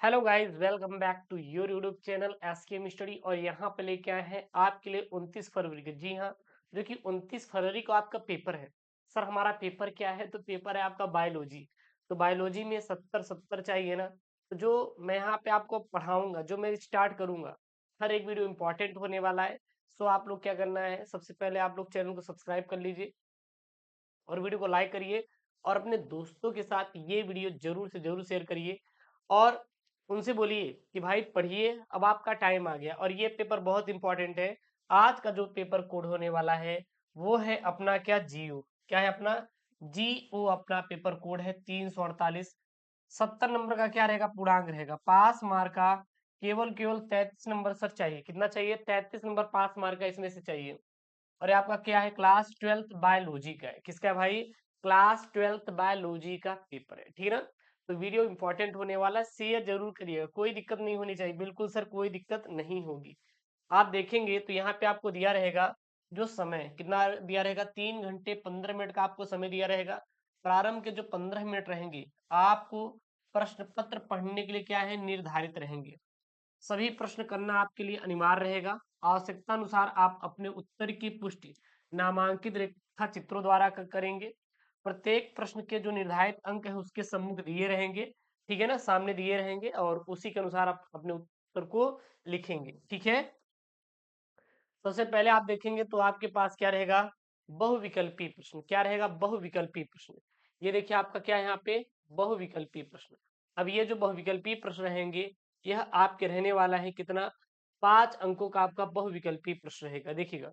Hello guys, welcome back to your YouTube channel SKM study. और यहाँ पे लेके आए हैं आपके लिए 29 फरवरी के, जी हाँ, जो कि 29 फरवरी को आपका पेपर है। सर हमारा पेपर क्या है? तो पेपर है आपका बायोलॉजी। तो बायोलॉजी में 70 चाहिए ना। तो जो मैं यहाँ पे आपको पढ़ाऊंगा, जो मैं स्टार्ट करूंगा, हर एक वीडियो इंपॉर्टेंट होने वाला है। सो आप लोग क्या करना है, सबसे पहले आप लोग चैनल को सब्सक्राइब कर लीजिए और वीडियो को लाइक करिए और अपने दोस्तों के साथ ये वीडियो जरूर से जरूर शेयर करिए और उनसे बोलिए कि भाई पढ़िए, अब आपका टाइम आ गया और ये पेपर बहुत इंपॉर्टेंट है। आज का जो पेपर कोड होने वाला है वो है अपना क्या, जीओ। क्या है अपना? जीओ अपना पेपर कोड है 348। 70 नंबर का क्या रहेगा, पूर्णांक रहेगा। पास मार्क का केवल केवल 33 नंबर सर चाहिए। कितना चाहिए? 33 नंबर पास मार्क का इसमें से चाहिए। और ये आपका क्या है, क्लास 12th बायोलॉजी का है। किसका है भाई? क्लास 12th बायोलॉजी का पेपर है, ठीक है ना। तो वीडियो इंपॉर्टेंट होने वाला है, शेयर जरूर करिएगा, कोई दिक्कत नहीं होनी चाहिए। बिल्कुल सर, कोई दिक्कत नहीं होगी। आप देखेंगे तो यहाँ पे आपको दिया रहेगा जो समय, कितना दिया रहेगा, 3 घंटे 15 मिनट का आपको समय दिया रहेगा। प्रारंभ के जो 15 मिनट रहेंगे आपको प्रश्न पत्र पढ़ने के लिए क्या है, निर्धारित रहेंगे। सभी प्रश्न करना आपके लिए अनिवार्य रहेगा। आवश्यकता अनुसार आप अपने उत्तर की पुष्टि नामांकित रेखा चित्रों द्वारा करेंगे। प्रत्येक प्रश्न के जो निर्धारित अंक है उसके सम्मुख दिए रहेंगे, ठीक है ना, सामने दिए रहेंगे और उसी के अनुसार आप अपने उत्तर को लिखेंगे, ठीक है। सबसे पहले आप देखेंगे तो आपके पास क्या रहेगा, बहुविकल्पी प्रश्न। क्या रहेगा? बहुविकल्पी प्रश्न। ये देखिए आपका क्या है यहाँ पे, बहुविकल्पी प्रश्न। अब ये जो बहुविकल्पी प्रश्न रहेंगे, यह आपके रहने वाला है कितना, 5 अंकों का आपका बहुविकल्पी प्रश्न रहेगा। देखिएगा,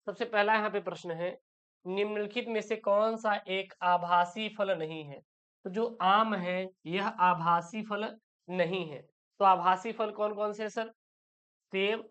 सबसे पहला यहाँ पे प्रश्न है, निम्नलिखित में से कौन सा एक आभासी फल नहीं है? तो जो आम है यह आभासी फल नहीं है। तो आभासी फल कौन कौन से है सर? सेब,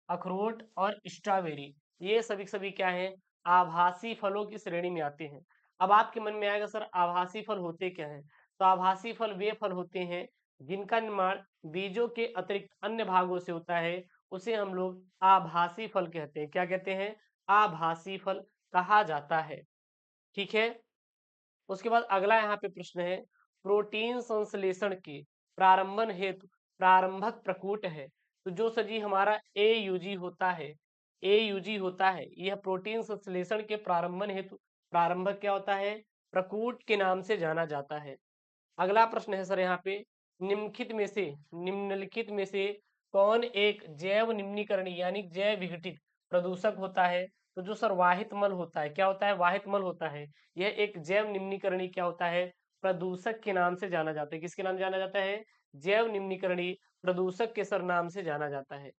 अखरोट और स्ट्रॉबेरी, ये सभी सभी क्या है, आभासी फलों की श्रेणी में आते हैं। अब आपके मन में आएगा सर आभासी फल होते क्या हैं? तो आभासी फल वे फल होते हैं जिनका निर्माण बीजों के अतिरिक्त अन्य भागों से होता है, उसे हम लोग आभासी फल कहते हैं। क्या कहते हैं? आभासी फल कहा जाता है, ठीक है। उसके बाद अगला यहाँ पे प्रश्न है, प्रोटीन संश्लेषण के प्रारंभन हेतु प्रारंभक प्रकूट है। तो जो सर जी हमारा AUG होता है, AUG होता है, यह प्रोटीन संश्लेषण के प्रारंभन हेतु प्रारंभक क्या होता है, प्रकूट के नाम से जाना जाता है। अगला प्रश्न है सर यहाँ पे, निम्नलिखित में से कौन एक जैव निम्नीकरण यानी जैव विघटित प्रदूषक होता है? तो जो सर वाहित मल होता है, क्या होता है, वाहित मल होता है, यह एक जैव निम्नीकरणी क्या होता है, प्रदूषक के नाम से जाना जाता है। किसके नाम से जाना जाता है? जैव निम्नीकरणी प्रदूषक के सर नाम से जाना जाता है।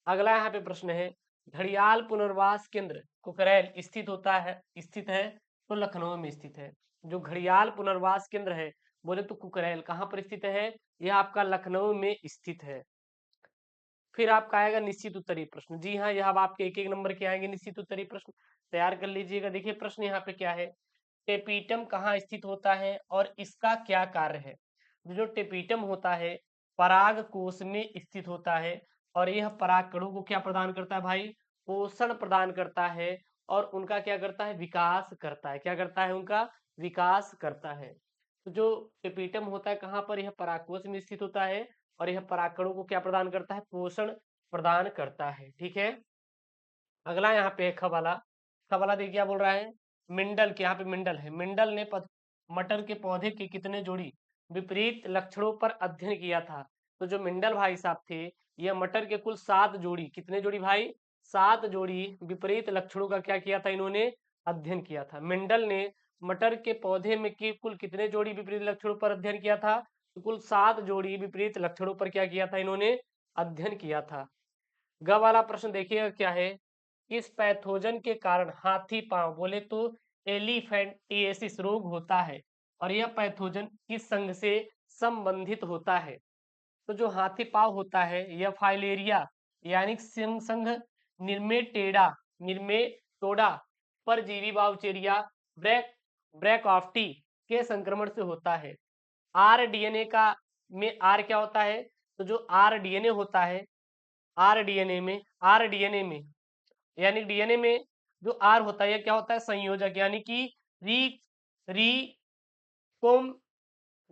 अगला यहाँ पे प्रश्न है, घड़ियाल पुनर्वास केंद्र कुकरैल स्थित है तो लखनऊ में स्थित है। जो घड़ियाल पुनर्वास केंद्र है बोले तो कुकरैल कहाँ पर स्थित है, यह आपका लखनऊ में स्थित है। फिर आपका आएगा निश्चित उत्तरीय प्रश्न। जी हाँ, यह अब आपके एक एक नंबर के आएंगे निश्चित उत्तरीय प्रश्न, तैयार कर लीजिएगा। देखिए प्रश्न यहाँ पे क्या है, टेपीटम कहाँ स्थित होता है और इसका क्या कार्य है? जो टेपीटम होता है पराग कोश में स्थित होता है और यह पराग कणों को क्या प्रदान करता है भाई, पोषण प्रदान करता है और उनका क्या करता है, विकास करता है। क्या करता है? उनका विकास करता है। तो जो टेपीटम होता है कहाँ पर, यह परागकोश में स्थित होता है और यह परागकणों को क्या प्रदान करता है, पोषण प्रदान करता है, ठीक है। अगला यहाँ पे है खवाला। खवाला देखिए क्या बोल रहा है, मिंडल के, यहाँ पे मिंडल है, मिंडल ने मटर के पौधे के कितने जोड़ी विपरीत लक्षणों पर अध्ययन किया था? तो जो मिंडल भाई साहब थे, यह मटर के कुल 7 जोड़ी, कितने जोड़ी भाई, 7 जोड़ी विपरीत लक्षणों का क्या किया था, इन्होंने अध्ययन किया था। मिंडल ने मटर के पौधे में की कुल कितने जोड़ी विपरीत लक्षणों पर अध्ययन किया था? तो कुल 7 जोड़ी विपरीत लक्षणों पर क्या किया था, इन्होंने अध्ययन किया था। ग वाला प्रश्न देखिएगा क्या है, किस पैथोजन के कारण हाथी पांव बोले तो एलिफेंटिएसिस रोग होता है और यह पैथोजन किस संघ से संबंधित होता है? तो जो हाथी पांव होता है यह फाइलेरिया यानी संघ निर्मेटेडा निर्मेटोडा परजीवी बाउचेरिया ब्रैक ब्रैकऑफ्टी के संक्रमण से होता है। आरडीएनए का में आर क्या होता है? तो जो आरडीएनए होता है, आरडीएनए में यानी डीएनए में जो आर होता है, यह क्या होता है, संयोजक यानी कि री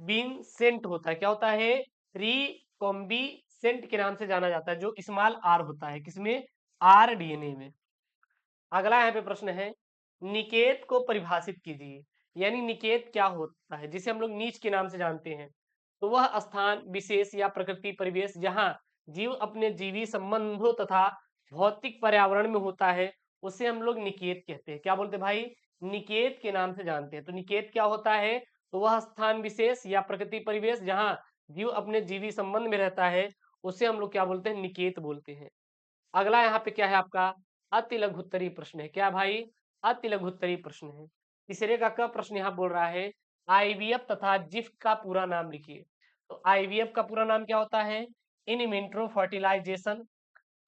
रिकोम्बिनेंट होता है। क्या होता है? रिकॉम्बिसेंट के नाम से जाना जाता है, जो स्मॉल आर होता है, किसमें, आर डीएनए में। अगला यहाँ पे प्रश्न है, निकेत को परिभाषित कीजिए। यानी निकेत क्या होता है, जिसे हम लोग नीच के नाम से जानते हैं। तो वह स्थान, विशेष या प्रकृति परिवेश जहां जीव अपने जीवी संबंधों तथा भौतिक पर्यावरण में होता है, उसे हम लोग निकेत कहते हैं। क्या बोलते हैं भाई, निकेत के नाम से जानते हैं। तो निकेत क्या होता है, तो वह स्थान, विशेष या प्रकृति परिवेश जहां जीव अपने जीवी संबंध में रहता है, उसे हम लोग क्या बोलते हैं, निकेत बोलते हैं। अगला यहाँ पे क्या है आपका, अति लघुत्तरी प्रश्न है। क्या भाई, अति लघुत्तरी प्रश्न है। तीसरे का क प्रश्न यहाँ बोल रहा है, आईवीएफ तथा जिफ्ट का पूरा नाम लिखिए। तो आईवीएफ का पूरा नाम क्या होता है, इन विट्रो फर्टिलाइजेशन।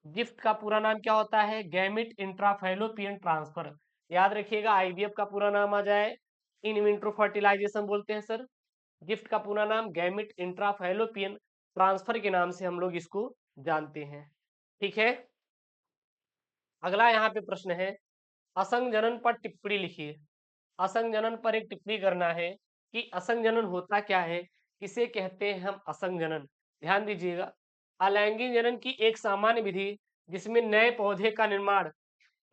जिफ्ट का पूरा नाम क्या होता है, गैमिट इंट्राफैलोपियन ट्रांसफर। याद रखिएगा, आईवीएफ का पूरा नाम आ जाए इन विट्रो फर्टिलाइजेशन बोलते हैं सर। जिफ्ट का पूरा नाम गैमिट इंट्राफैलोपियन ट्रांसफर के नाम से हम लोग इसको जानते हैं। ठीक है। अगला यहाँ पे प्रश्न है, असंग जनन पर टिप्पणी लिखिए। असंग जनन पर एक टिप्पणी करना है कि असंग जनन होता क्या है, किसे कहते हैं हम असंग जनन। ध्यान दीजिएगा, अलैंगिक जनन की एक सामान्य विधि जिसमें नए पौधे का निर्माण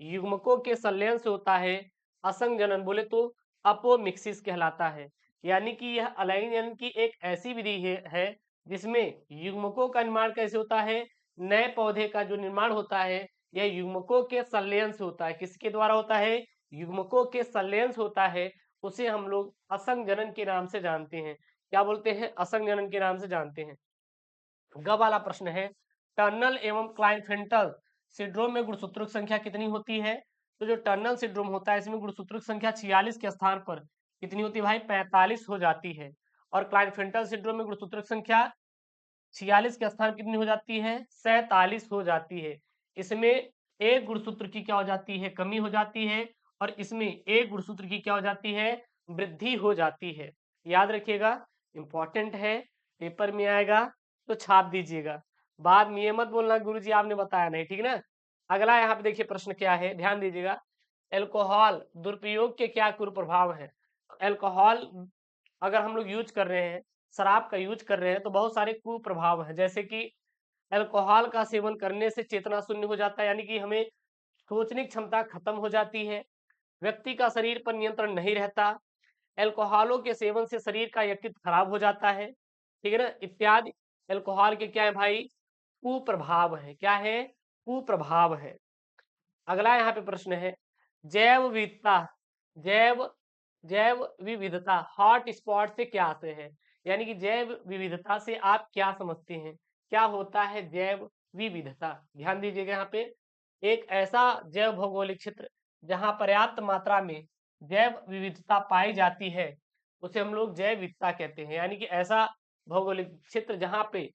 युग्मकों के संलयन से होता है। असंग जनन बोले तो अपोमिक्सिस कहलाता है। यानी कि यह अलैंगिक जनन की एक ऐसी विधि है जिसमें युग्मकों का निर्माण कैसे होता है, नए पौधे का जो निर्माण होता है यह युग्मकों के संलयन से होता है। किसके द्वारा होता है, युग्मकों के संलयन से होता है। उसे हम लोग असंग जनन के नाम से जानते हैं। क्या बोलते हैं, असंग जनन के नाम से जानते हैं। ग वाला प्रश्न है, टर्नल एवं क्लाइनफेल्टर सिंड्रोम में गुणसूत्रों की संख्या कितनी होती है। तो जो टर्नल सिंड्रोम होता है इसमें गुणसूत्रों की संख्या 46 के स्थान पर कितनी होती है भाई, 45 हो जाती है। और क्लाइनफेल्टर सिंड्रोम में गुणसूत्रों की संख्या 46 के स्थान कितनी हो जाती है, 47 हो जाती है। इसमें एक गुणसूत्र की क्या हो जाती है, कमी हो जाती है। और इसमें एक गुणसूत्र की क्या हो जाती है, वृद्धि हो जाती है। याद रखिएगा, इंपॉर्टेंट है, पेपर में आएगा तो छाप दीजिएगा। बाद में ये मत बोलना गुरुजी आपने बताया नहीं, ठीक ना। अगला यहाँ पे देखिए प्रश्न क्या है, ध्यान दीजिएगा, एल्कोहल दुरुपयोग के क्या कुप्रभाव है। एल्कोहल अगर हम लोग यूज कर रहे हैं, शराब का यूज कर रहे हैं, तो बहुत सारे कुप्रभाव हैं। जैसे कि अल्कोहल का सेवन करने से चेतना शून्य हो जाता है, यानी कि हमें सोचने की क्षमता खत्म हो जाती है। व्यक्ति का शरीर पर नियंत्रण नहीं रहता। अल्कोहलों के सेवन से शरीर का यकृत खराब हो जाता है, ठीक है ना, इत्यादि। अल्कोहल के क्या है भाई, कुप्रभाव है। क्या है, कुप्रभाव है। अगला यहाँ पे प्रश्न है, जैव विविधता, जैव जैव विविधता हॉट स्पॉट से क्या आते हैं। यानी कि जैव विविधता से आप क्या समझते हैं, क्या होता है जैव विविधता। ध्यान दीजिएगा, यहाँ पे एक ऐसा जैव भौगोलिक क्षेत्र जहाँ पर्याप्त मात्रा में जैव विविधता पाई जाती है, उसे हम लोग जैव विविधता कहते हैं। यानी कि ऐसा भौगोलिक क्षेत्र जहाँ पे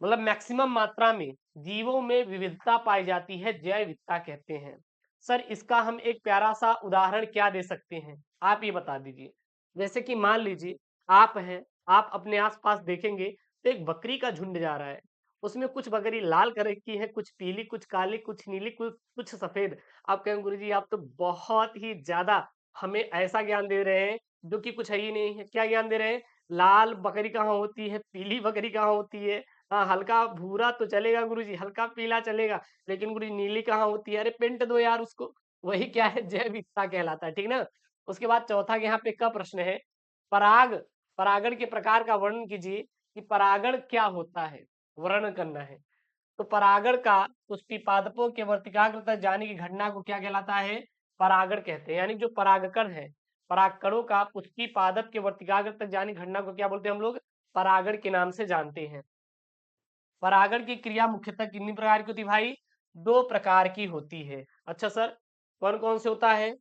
मतलब मैक्सिमम मात्रा में जीवों में विविधता पाई जाती है, जैव विविधता कहते हैं। सर इसका हम एक प्यारा सा उदाहरण क्या दे सकते हैं, आप ये बता दीजिए। जैसे कि मान लीजिए आप हैं, आप अपने आसपास देखेंगे तो एक बकरी का झुंड जा रहा है। उसमें कुछ बकरी लाल कलर की है, कुछ पीली, कुछ काली, कुछ नीली, कुछ सफेद। आप कहेंगे गुरुजी आप तो बहुत ही ज्यादा हमें ऐसा ज्ञान दे रहे हैं जो कि कुछ है ही नहीं है। क्या ज्ञान दे रहे हैं, लाल बकरी कहाँ होती है, पीली बकरी कहाँ होती है। हाँ, हल्का भूरा तो चलेगा गुरुजी, हल्का पीला चलेगा, लेकिन गुरुजी नीली कहाँ होती है, अरे पेंट दो यार उसको। वही क्या है, जैव विविधता कहलाता है, ठीक ना। उसके बाद चौथा यहाँ पे का प्रश्न है, पराग परागण के प्रकार का वर्णन कीजिए कि परागण क्या होता है, वर्णन करना है। तो परागण का पुष्पीपादपों के वर्तिकाग्र तक जाने की घटना को क्या कहलाता है, परागण कहते हैं। यानी जो परागकण है, परागकणों का पुष्पीपादप के वर्तिकाग्र तक जाने की घटना को क्या बोलते हैं हम लोग, परागण के नाम से जानते हैं। परागण की क्रिया मुख्यतः कितनी प्रकार की होती है भाई, दो प्रकार की होती है। अच्छा सर, कौन कौन से होता है,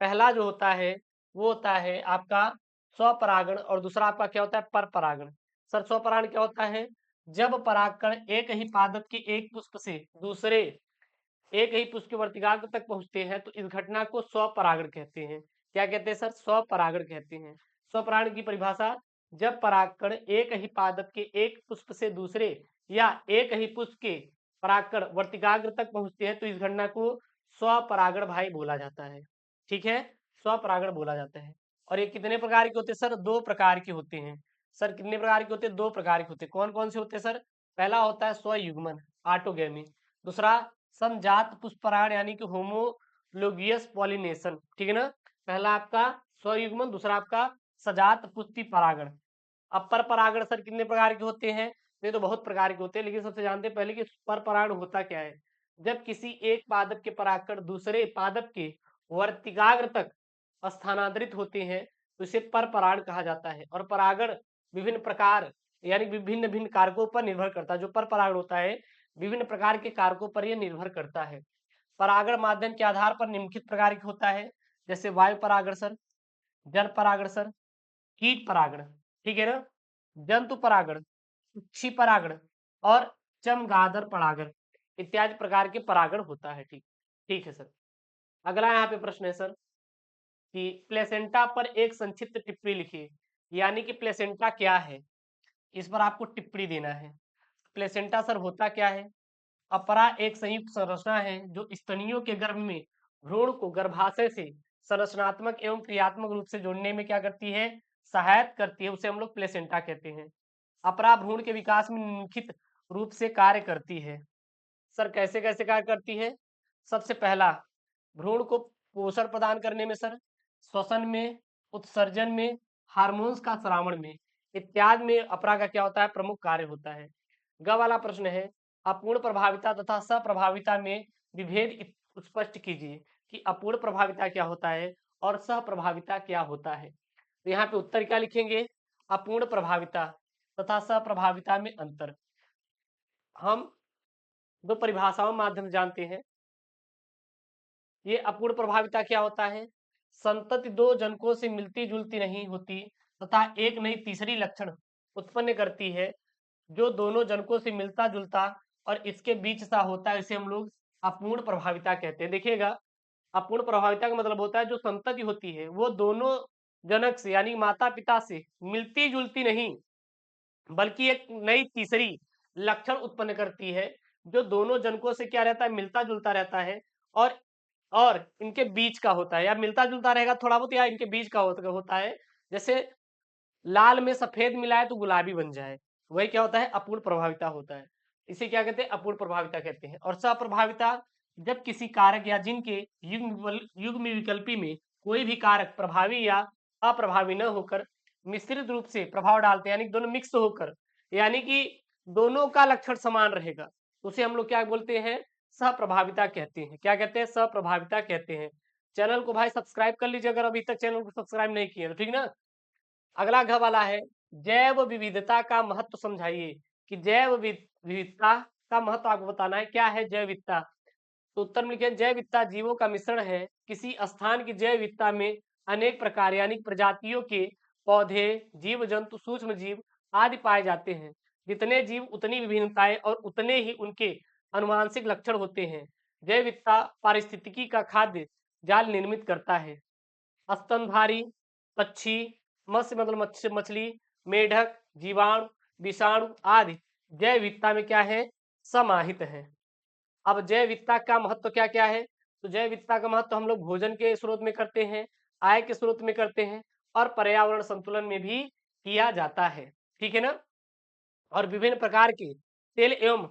पहला जो होता है वो होता है आपका स्वपरागण, और दूसरा आपका क्या होता है, पर परागण। सर स्वपरागण क्या होता है, जब परागकण एक ही पादप के एक पुष्प से दूसरे एक ही पुष्प के वर्तिकाग्र तक पहुंचते हैं, तो इस घटना को स्वपरागण कहते हैं। क्या कहते हैं सर, स्वपरागण कहते हैं। स्वपरागण की परिभाषा, जब परागकण एक ही पादप के एक पुष्प से दूसरे या एक ही पुष्प के परागकण वर्तिकाग्र तक पहुंचते हैं, तो इस घटना को स्वपरागण भाई बोला जाता है। ठीक है, स्वपरागण बोला जाता है। और ये कितने प्रकार के होते हैं सर, दो प्रकार के होते हैं। सर कितने प्रकार के होते हैं? 2 प्रकार के होते हैं। कौन-कौन से होते हैं सर? पहला होता है स्वयुग्मन ऑटोगैमी, दूसरा समजात पुष्पपरागण यानी कि होमोलोगियस पॉलिनेशन, ठीक है ना? पहला आपका स्वयुग्मन, दूसरा आपका सजात पुष्पी परागण। अब पर परागण सर कितने प्रकार के होते हैं? ये तो बहुत प्रकार के होते हैं, लेकिन सबसे जानते हैं पहले कि पर परागण होता क्या है? जब किसी एक पादप के परागकण दूसरे पादप के वर्तिकाग्र तक स्थानांतरित होते हैं तो इसे पर परागण कहा जाता है। और परागण विभिन्न प्रकार यानी विभिन्न भिन्न कारकों पर निर्भर करता है। जो पर परागण होता है विभिन्न प्रकार के कारकों पर यह निर्भर करता है। परागण माध्यम के आधार पर निम्नलिखित प्रकार के होता है, जैसे वायु परागण सर, जल परागण सर, कीट परागण, ठीक है ना? जंतु परागण, पक्षी परागण और चमगादड़ परागण इत्यादि प्रकार के परागण होता है। ठीक ठीक है सर। अगला यहाँ पे प्रश्न है सर कि प्लेसेंटा पर एक संक्षिप्त टिप्पणी लिखिए, यानी कि प्लेसेंटा क्या है, इस पर आपको टिप्पणी देना है। प्लेसेंटा सर होता क्या है? अपरा एक संयुक्त संरचना है जो स्तनियों के गर्भ में भ्रूण को गर्भाशय से संरचनात्मक एवं क्रियात्मक रूप से जोड़ने में क्या करती है? सहायता करती है, उसे हम लोग प्लेसेंटा कहते हैं। अपरा भ्रूण के विकास में निम्नलिखित रूप से कार्य करती है। सर कैसे कैसे कार्य करती है? सबसे पहला, भ्रूण को पोषण प्रदान करने में सर, श्वसन में, उत्सर्जन में, हार्मोन्स का स्रावण में इत्यादि में अपरा का क्या होता है? प्रमुख कार्य होता है। ग वाला प्रश्न है, अपूर्ण प्रभाविता तथा सप्रभाविता में विभेद स्पष्ट कीजिए कि अपूर्ण प्रभाविता क्या होता है और सप्रभाविता क्या होता है। तो यहाँ पे उत्तर क्या लिखेंगे? अपूर्ण प्रभाविता तथा सप्रभाविता में अंतर हम दो परिभाषाओं माध्यम से जानते हैं। ये अपूर्ण प्रभाविता क्या होता है? संतति दो जनकों से मिलती जुलती नहीं होती तथा एक नई तीसरी लक्षण उत्पन्न करती है जो दोनों जनकों से मिलता जुलता और इसके बीच सा होता है, इसे हम लोग अपूर्ण प्रभाविता कहते हैं। देखिएगा, अपूर्ण प्रभाविता का मतलब होता है जो संतति होती है वो दोनों जनक से यानी माता पिता से मिलती जुलती नहीं बल्कि एक नई तीसरी लक्षण उत्पन्न करती है जो दोनों जनकों से क्या रहता है? मिलता जुलता रहता है और इनके बीच का होता है, या मिलता जुलता रहेगा थोड़ा बहुत, या इनके बीच का होता है। जैसे लाल में सफेद मिलाए तो गुलाबी बन जाए, वही क्या होता है? अपूर्ण प्रभाविता होता है। इसे क्या कहते हैं? अपूर्ण प्रभाविता कहते हैं। और सप्रभाविता, जब किसी कारक या जिनके युग्म विकल्पी में कोई भी कारक प्रभावी या अप्रभावी न होकर मिश्रित रूप से प्रभाव डालते हैं, यानी कि दोनों मिक्स होकर, यानी कि दोनों का लक्षण समान रहेगा, उसे हम लोग क्या बोलते हैं? सप्रभाविता कहते हैं। क्या कहते हैं? सप्रभाविता कहते हैं। चैनल को भाई सब्सक्राइब कर लीजिए अगर अभी तक चैनल को सब्सक्राइब नहीं किए तो, ठीक ना? अगला घ वाला है, जैव विविधता का महत्व समझाइए कि जैव विविधता का महत्व आपको बताना है। क्या है जैव विविधता? तो उत्तर में लिखिए, जैव विविधता जीवों का मिश्रण है। किसी स्थान की जैव विविधता में अनेक प्रकार यानी प्रजातियों के पौधे, जीव जंतु, सूक्ष्म जीव आदि पाए जाते हैं। जितने जीव उतनी विभिन्नताएं और उतने ही उनके अनुवांशिक लक्षण होते हैं। जैव विविधता पारिस्थितिकी का खाद्य जाल निर्मित करता है। स्तनधारी पक्षी, मत्स्य मतलब मछली, मेढक, जीवाणु, विषाणु आदि जैव विविधता में क्या है? समाहित है। अब जैव विविधता का महत्व क्या क्या है? तो जैव विविधता का महत्व हम लोग भोजन के स्रोत में करते हैं, आय के स्रोत में करते हैं और पर्यावरण संतुलन में भी किया जाता है, ठीक है ना? और विभिन्न प्रकार के तेल एवं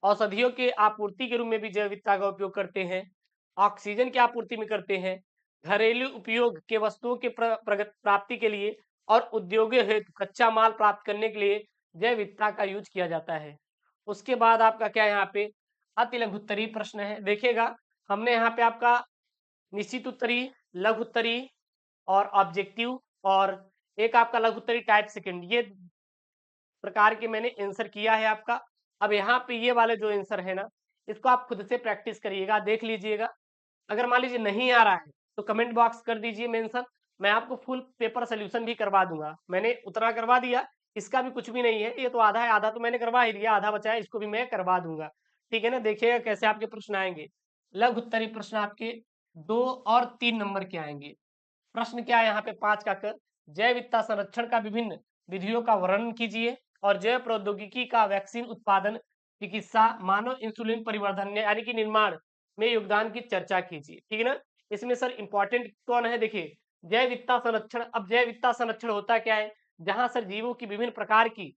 औषधियों के आपूर्ति के रूप में भी जैव विविधता का उपयोग करते हैं। ऑक्सीजन की आपूर्ति में करते हैं, घरेलू उपयोग के वस्तुओं के प्राप्ति के लिए और उद्योगों हेतु कच्चा माल प्राप्त करने के लिए जैव विविधता का यूज किया जाता है। उसके बाद आपका क्या यहाँ पे अति लघु उत्तरीय प्रश्न है। देखिएगा, हमने यहाँ पे आपका निश्चित उत्तरीय, लघु उत्तरीय और ऑब्जेक्टिव और एक आपका लघु उत्तरीय टाइप सेकंड, ये प्रकार के मैंने आंसर किया है आपका। अब यहाँ पे ये वाले जो आंसर है ना, इसको आप खुद से प्रैक्टिस करिएगा, देख लीजिएगा। अगर मान लीजिए नहीं आ रहा है तो कमेंट बॉक्स कर दीजिए मेंशन, मैं आपको फुल पेपर सोल्यूशन भी करवा दूंगा। मैंने उतना करवा दिया, इसका भी कुछ भी नहीं है, ये तो आधा है, आधा तो मैंने करवा ही दिया, आधा बचा है, इसको भी मैं करवा दूंगा, ठीक है ना? देखिएगा कैसे आपके प्रश्न आएंगे। लघु उत्तरीय प्रश्न आपके 2 और 3 नंबर के आएंगे। प्रश्न क्या है यहाँ पे 5 का कर, जैव विविधता संरक्षण का विभिन्न विधियों का वर्णन कीजिए और जैव प्रौद्योगिकी का वैक्सीन उत्पादन, चिकित्सा, मानव इंसुलिन परिवर्धन यानी कि निर्माण में योगदान की चर्चा कीजिए, ठीक है ना? इसमें सर इंपॉर्टेंट कौन है? देखिए, जैव विविधता संरक्षण। अब जैव विविधता संरक्षण होता क्या है? जहां सर जीवों की विभिन्न प्रकार की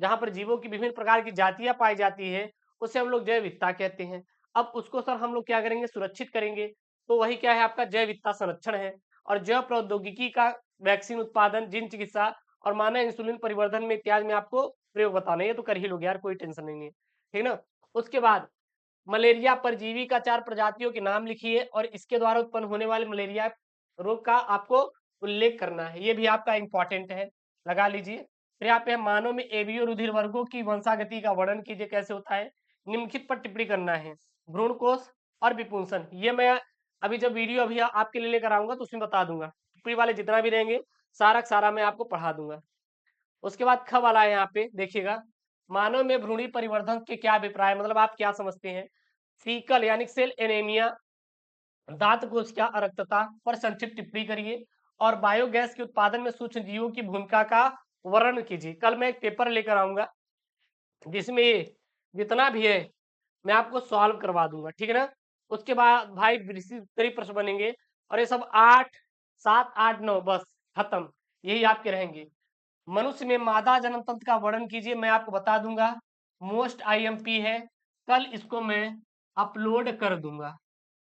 जहां पर जीवों की विभिन्न प्रकार की जातियां पाई जाती है, उसे हम लोग जैव विविधता कहते हैं। अब उसको सर हम लोग क्या करेंगे, सुरक्षित करेंगे। तो वही क्या है, आपका जैव विविधता संरक्षण है। और जैव प्रौद्योगिकी का वैक्सीन उत्पादन, जीन चिकित्सा और मानव इंसुलिन परिवर्धन में इत्यादि में आपको प्रयोग बताना है। ये तो कर ही लोगे यार, कोई टेंशन नहीं है, ठीक ना। उसके बाद मलेरिया परजीवी का 4 प्रजातियों के नाम लिखिए और इसके द्वारा उत्पन्न होने वाले मलेरिया रोग का आपको उल्लेख करना है। ये भी आपका इंपॉर्टेंट है, लगा लीजिए। फिर यहाँ पे मानव में एबीओ रुधिर वर्गों की वंशागति का वर्णन कीजिए, कैसे होता है। निम्नलिखित पर टिप्पणी करना है। भ्रूणकोश और विपुंसन, ये मैं अभी जब वीडियो अभी आपके लिए लेकर आऊंगा तो उसमें बता दूंगा। टिप्पणी वाले जितना भी रहेंगे सारा का सारा मैं आपको पढ़ा दूंगा। उसके बाद ख वाला है, यहाँ पे देखिएगा, मानव में भ्रूणी परिवर्धन के क्या अभिप्राय, मतलब आप क्या समझते हैं। फीकल यानी सेल एनीमिया, दांत कोश क्या अरक्तता पर संक्षिप्त टिप्पणी करिए। और बायोगैस के उत्पादन में सूक्ष्म जीवों की भूमिका का वर्णन कीजिए। कल मैं एक पेपर लेकर आऊंगा जिसमें ये जितना भी है मैं आपको सॉल्व करवा दूंगा, ठीक है ना। उसके बाद भाई कई प्रश्न बनेंगे और ये सब 8 7 8 9 बस खत्म, यही आपके रहेंगे। मनुष्य में मादा जन्म तंत्र का वर्णन कीजिए, मैं आपको बता दूंगा। मोस्ट आईएमपी है, कल इसको मैं अपलोड कर दूंगा।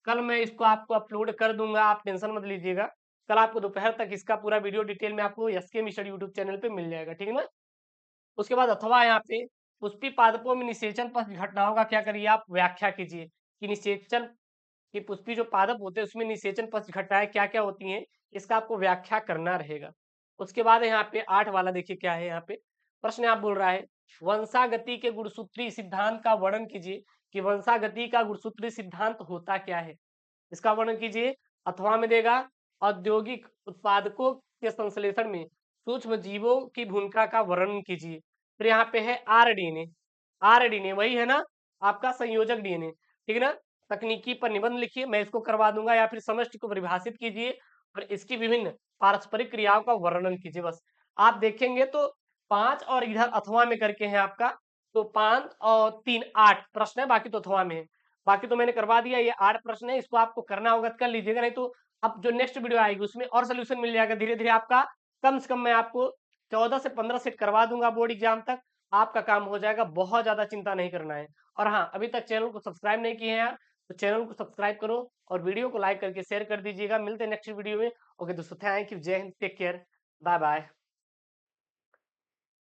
कल मैं इसको आपको अपलोड कर दूंगा, आप टेंशन मत लीजिएगा। कल आपको दोपहर तक इसका पूरा वीडियो डिटेल में आपको एसके मिस्टर यूट्यूब चैनल पे मिल जाएगा, ठीक है ना। उसके बाद अथवा यहाँ पे पुष्पी पादपों में निषेचन पथ घटनाओं का क्या करिए, आप व्याख्या कीजिए कि निषेचन कि पुष्पी जो पादप होते हैं उसमें निषेचन पथ घटनाएं क्या क्या होती हैं, इसका आपको व्याख्या करना रहेगा। उसके बाद यहाँ पे 8 वाला देखिए क्या है, यहाँ पे प्रश्न आप बोल रहा है वंशागति के गुणसूत्री सिद्धांत का वर्णन कीजिए कि वंशागति का गुणसूत्री सिद्धांत होता क्या है, इसका वर्णन कीजिए। अथवा में देगा औद्योगिक उत्पादकों के संश्लेषण में सूक्ष्म जीवों की भूमिका का वर्णन कीजिए। फिर यहाँ पे है आरडीएनए, आरडीएनए वही है ना आपका संयोजक डीएनए, ठीक है ना। तकनीकी पर निबंध लिखिए, मैं इसको करवा दूंगा। या फिर समष्टि को परिभाषित कीजिए और इसकी विभिन्न पारस्परिक क्रियाओं का वर्णन कीजिए। बस आप देखेंगे तो 5 और इधर अथवा में करके है आपका, तो 5 और 3 8 प्रश्न है, बाकी तो अथवा में है। बाकी तो मैंने करवा दिया, ये 8 प्रश्न है, इसको आपको करना होगा कर लीजिएगा, नहीं तो अब जो नेक्स्ट वीडियो आएगी उसमें और सोल्यूशन मिल जाएगा धीरे धीरे आपका। कम से कम मैं आपको 14 से 15 सेट करवा दूंगा बोर्ड एग्जाम तक, आपका काम हो जाएगा, बहुत ज्यादा चिंता नहीं करना है। और हाँ, अभी तक चैनल को सब्सक्राइब नहीं किए हैं यार, तो चैनल को सब्सक्राइब करो और वीडियो को लाइक करके शेयर कर दीजिएगा। मिलते हैं नेक्स्ट वीडियो में। ओके दोस्तों, thank you, Jai Hind, take care, bye bye.